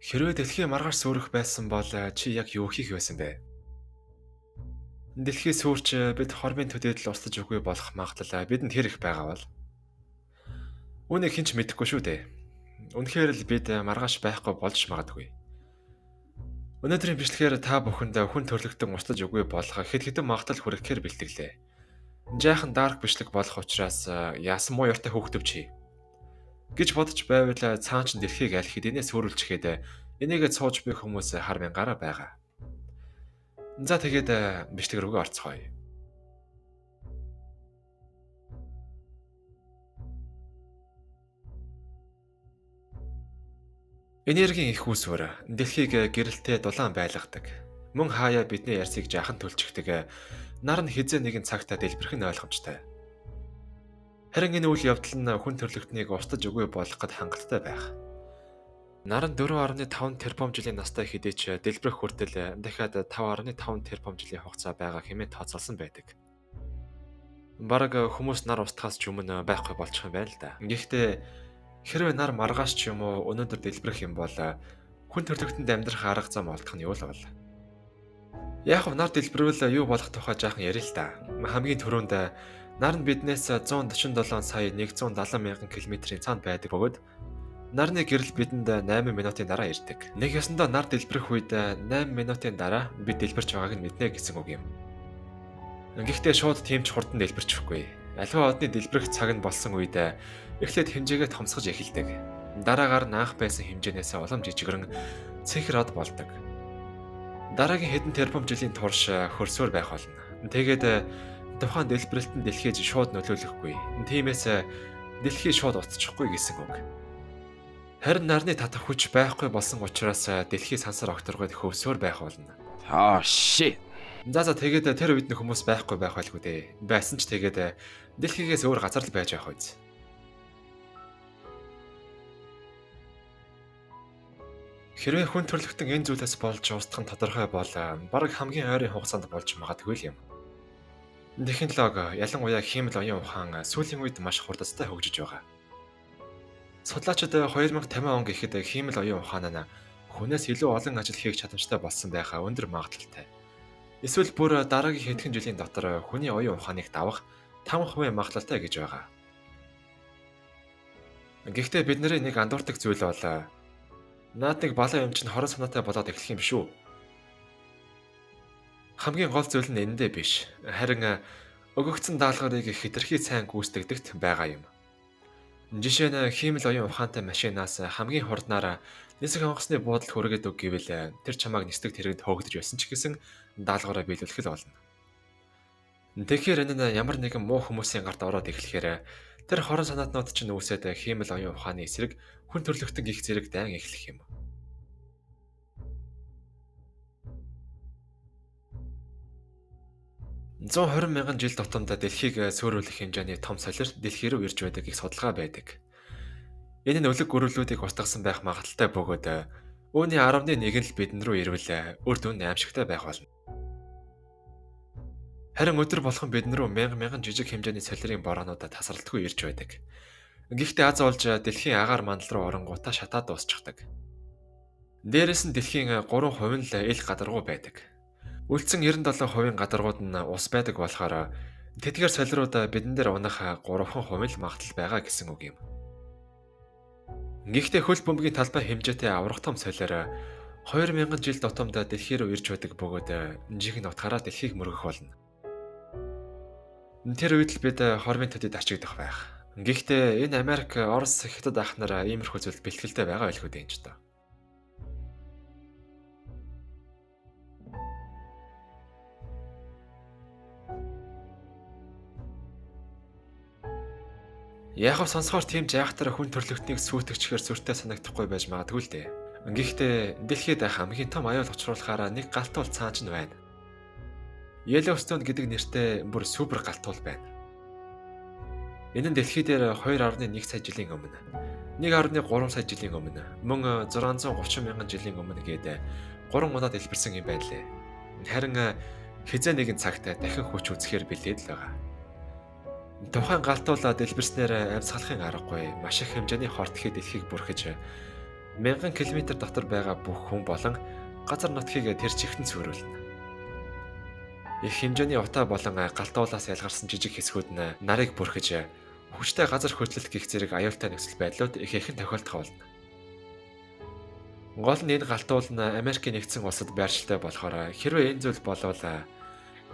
Хэрвээ дэлхий маргааш сүрэх байсан бол чи яг юу хийх байсан бэ? Дэлхий сүрч бид хормын төдийд л устж үгүй болох магадлал бидэнд хэр их байгаа бол? Үүнийг хэн ч мэдэхгүй шүү дээ. Үнэхээр л бид маргааш байхгүй болж магадгүй. Өнөөдрийн бичлэгээр та бүхэнд хүн төрлөختөн устж үгүй болох хэд хэдэн магадлал хүрэхээр бэлтгэлээ. Жаахан дарк бичлэг болох учраас яасан муу ёртой хөөгтөвч хий гэж бодож байвал цаан ч дэлхийг аль хэдийнэ сүрүүлчихэд энийгээ цууж буй хүмүүс хар мянгаараа байгаа. За тэгээд бичлэг рүүгээ орцгоё. Энергийн их үүсвэр дэлхийг гэрэлтэй дулаан байлгадаг. Мөн хаяа бидний ярьцыг жаахан төлчихдөг. Нар нь хизээ нэгэн цагтаа дэлбэрэх нь ойлгомжтой. Харин энэ үйл явдал нь хүн төрлөختнийг устж үгүй болгоход хангалттай байх. Нар нь 4.5 тэрбум жилийн настай хэдий ч дэлбэрэх хүртэл дахиад 5.5 тэрбум жилийн хугацаа байгаа хэмээн тооцоолсон байдаг. Бараг хүмүүс нар устгахаас ч өмнө байхгүй болчих юм байна л да. Гэхдээ хэрвээ нар маргааш ч юм уу өнөөдөр дэлбэрэх юм бол хүн төрлөختөнд амьдрах арга зам олдох нь юу л бол. Яг нь нар дэлбэрвэл юу болох тухай жаахан ярил л да. Хамгийн түрүүнд нар нь биднээс 147 сая 170 мянган км-ийн цаанд байдаг бөгөөд нарны гэрэл бидэнд 8 минутын дараа ирдэг. Нэг ясандаа нар дэлбэрэх үед 8 минутын дараа бид дэлбэрч байгааг нь мэднэ гэсэн үг юм. Гэхдээ шууд тийм ч хурдан дэлбэрчихгүй. Аливаа одны дэлбэрэх цаг нь болсон үед эхлээд хэмжээгээ томсгож эхэлдэг. Дараагаар нь анх байсан хэмжээнээс улам жижигрэн цэнхэр од болдог. Дараагийн хэдэн тэрбум жилийн турш хөрсөөр байх болно. Тэгээд тухайн дэлбэрэлтэн дэлхийд шууд нөлөөлөхгүй. Тиймээс дэлхий шууд утчихгүй гэсэн үг. Харин нарны татах хүч байхгүй болсон учраас дэлхий сансар огторгойд хөвсөөр байх болно. Shit. За тэгээд тэр үед нь хүмүүс байхгүй байх байлгүй дээ. Байсан ч тэгээд дэлхийгээс өөр газар л байж байх үз. Хэрвээ хүн төрлөختөн энэ зүйлээс болж устгах нь тодорхой бол бараг хамгийн ойрын хугацаанд болж магадгүй л юм. Технологи, ялангуяа хиймэл оюун ухаан сүүлийн үед маш хурдтай хөгжиж байгаа. Судлаачид 2050 он гэхэд хиймэл оюун ухаан нь хүнээс илүү олон ажил хийх чадамжтай болсон байхаа өндөр магадлалтай. Эсвэл бүр дараагийн хэдхэн жилийн дотор хүний оюун ухааныг давах 5% магадлалтай гэж байгаа. Гэхдээ бидний нэг андуурдаг зүйл бол наадмыг балан юм чинь хорон санаатай болоод эхлэх юм шүү. Хамгийн гол зүйл нь эндээ биш. Харин өгөгдсөн даалгаврыг хэтэрхий сайн гүйцэтгэдэгт байгаа юм. Жишээ нь хиймэл оюун ухаантай машинаас хамгийн хурднаар нисэх онгоцны буудалд хүргээд өг гэвэл тэр чамааг нисдэг тэрэгд хөөгдөж байсан ч гэсэн даалгавраа биелүүлэх л болно. Тэгэхээр энэ нь ямар нэгэн муу хүмүүсийн гарт ороод эхлэхээр тэр хорон санаатнууд чинь үүсээд хиймэл оюун ухааны эсрэг хүн төрлөختөн их зэрэг дайн эхлэх юм. $120 мянган жил тутамд дэлхийг сөөрүүлэх хэмжээний том солир дэлхий рүү ирж байдаг их судалгаа байдаг. Энэ нь өлөг гөрөлүүдийг устгасан байх магадaltaй бөгөөд үүний 11 нь л бидэнд рүү ирвэл үр дүн аимшигтай байх болно. Харин өдөр болгон бид рүү мянган жижиг хэмжээний солирын бороонууд тасралтгүй ирж байдаг. Гэхдээ аз олж дэлхийн агаар мандал руу оронгуудаа шатаад дуусчихдаг. Дээрээс нь дэлхийн 3% нь л ил гадаргуу байдаг. Үлдсэн 97% гадаргууд нь ус байдаг болохоор тэдгээр солирууд бидэн дээр унах 3% л магадлал байгаа гэсэн үг юм. Гэхдээ хөл бөмбөгийн талбай хэмжээтэй аврах том солир 2000 жил тутамд дэлхий рүү ирж байдаг бөгөөд жинхэнэ утгаараа дэлхийг мөргөх болно. Тэр үед л бид хормын төдийд ачигдах байх. Гэхдээ энэ Америк, Орос, Хятад ах нар иймэрхүү зүйлд бэлтгэлтэй байгаа байлгүй дээ ч доо. Яг нь сонсохоор тийм жаахтар хүн төрлөختнийг сүйтгэжхээр сүртэй санагдахгүй байж магадгүй л дээ. Гэхдээ дэлхийд хамгийн том аюул учруулахаараа нэг галтуул цаан ч байна. Yellowstone гэдэг нэртэй бүр супер галтуул байна. Энэ нь дэлхий дээр 2.1 сая жилийн өмнө, 1.3 сая жилийн өмнө, мөн 630 мянган жилийн өмнө гээд 3 удаа дэлбэрсэн юм байна лээ. Харин хизээ нэгэн цагт дахин хүч үзэхээр бэлдээд л байгаа. Тухайн галтуул дэлбэрснээр амьсгалахын аргагүй маш их хэмжээний хорт хий дэлхийг бүрхэж Мянган километр дотор байгаа бүх хүн болон газар нутгийг тэр чихтэн цөөрүүлнэ. Их хэмжээний утаа болон галтуулаас ялгарсан жижиг хэсгүүд нь нарыг бүрхэж хүчтэй газар хөдлөлт гих зэрэг аюултай нөхцөл байдлууд ихээхэн тохиолдох болно. Гол нь энэ галтуул нь Америкийн нэгдсэн улсад байршилтай болохоор хэрвээ энэ зүйл болвол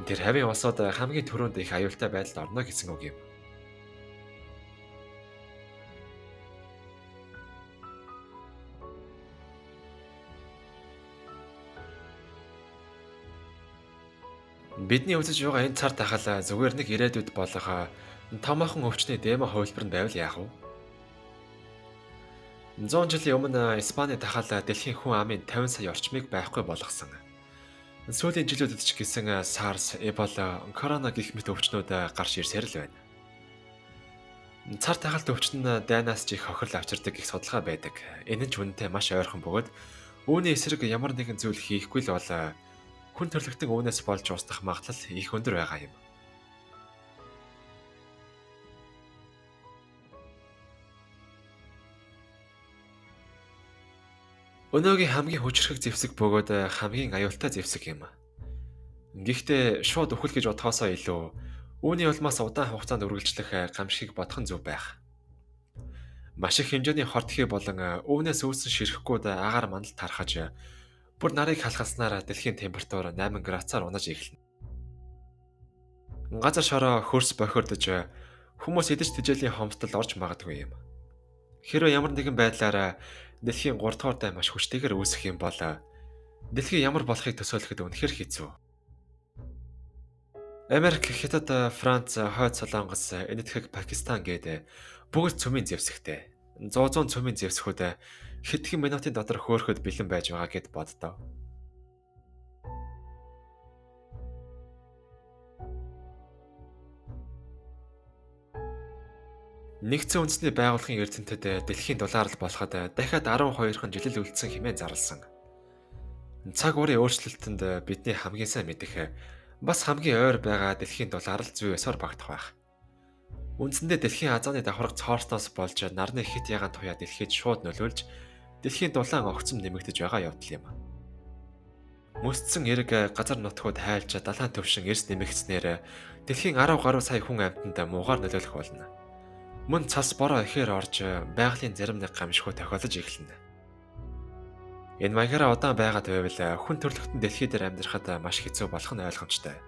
тэр хавийн улсууд хамгийн түрүүнд их аюултай байдалд орно гэсэн үг юм. Бидний үзэж байгаа энэ цар тахал зүгээр нэг ирээдүйд болох томоохон өвчний демо хувилбар нь байвал яах вэ? 100 жилийн өмнө Испани тахал дэлхийн хүн амын 50 сая орчмыг байхгүй болгосон. Сүүлийн жилүүдэд ч гэсэн SARS, Ebola, Corona гэх мэт өвчнүүд гарч ирсээр л байна. Цар тахалт өвчин нь дайнаас ч их хохирол авчирдаг гэх судалгаа байдаг. Энэ нь ч үнэндээ маш ойрхон бөгөөд үүний эсрэг ямар нэгэн зүйл хийхгүй л бол хүн төрлөختөн үүнээс болж устдах магадлал их өндөр байгаа юм. Өнөөгийн хамгийн хүчрхэг зэвсэг бөгөөд хамгийн аюултай зэвсэг юм. Гэхдээ шууд үхэл гэж бодхоосоо илүү үүний улмаас удаан хугацаанд үргэлжлэх гамшигыг бодох нь зөв байх. Маш их хэмжээний хортхий болон үүнээс үүссэн ширхгүүд агаар мандалд тархаж бүр нарыг халахснаар дэлхийн температур 8 градусаар унаж эхэлнэ. Газар шороо хөрс бохирдож хүмүүс идэж тэжээлийн хомсдол орж магадгүй юм. Хэрвээ ямар нэгэн байдлаар дэлхийн 3 дугаар дай маш хүчтэйгээр үүсэх юм бол дэлхий ямар болохыг төсөөлөхөд үнэхэр хэцүү. Америк, Хятад, Франц, Хойд Солонгос, Энэтхэг, Пакистан гээд бүгд цөмийн зэвсэгтэй. 100 цөмийн зэвсгүүд хэдхэн минутын дотор хөөрөхөд бэлэн байж байгаа гэд боддоо. Нэгдсэн үндэсний байгууллагын эрдэмтэд дэлхийн дулаарл болоход дахиад 12хан жилэл үлдсэн хэмээн зарласан. Цаг уурын өөрчлөлтөнд бидний хамгийн сайн мэдэх бас хамгийн ойр байгаа дэлхийн дулаарл зүй ёсоор багтах байх. Үндсэндээ дэлхийн азааны давхарга цоорсноос болж нарны хит ягаан туяа дэлхийд шууд нөлөөлж дэлхийн дулаан огцом нэмэгдэж байгаа явдал юм. Мөсцсөн эрг газар нутгууд хайлж далайн төвшин эрс нэмэгдснээр дэлхийн 10 гаруй сая хүн амьтанд муугаар нөлөөлөх болно. Мөн цас бороо ихээр орж байгалийн зарим нэг гамшигуй тохиолдож эхэлнэ. Энэ маягаараа удаан байгаад байвал хүн төрлөختөн дэлхий дээр амьдрахад маш хэцүү болох нь ойлгомжтой.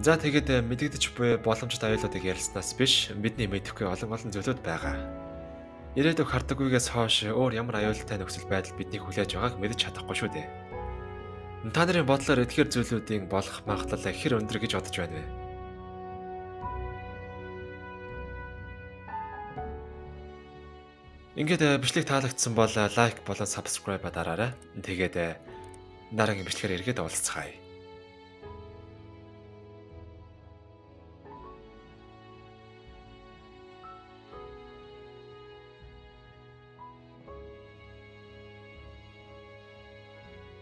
За тэгээд мэдэгдэж буй боломжит аюулуудыг ярилцсанаас биш бидний мэдэхгүй олон зүйлүүд байгаа. Ирээдүйг хардаггүйгээс хойш өөр ямар аюултай нөхцөл байдал биднийг хүлээж байгааг мэдэж чадахгүй шүү дээ. Та нарын бодлоор эдгээр зүйлүүдийн болох магадлал хэр өндөр гэж бодож байна вэ? Ингээд бичлэг таалагдсан бол лайк болон subscribe дараарай. Тэгээд дараагийн бичлэгээр эргээд уулзцгаая.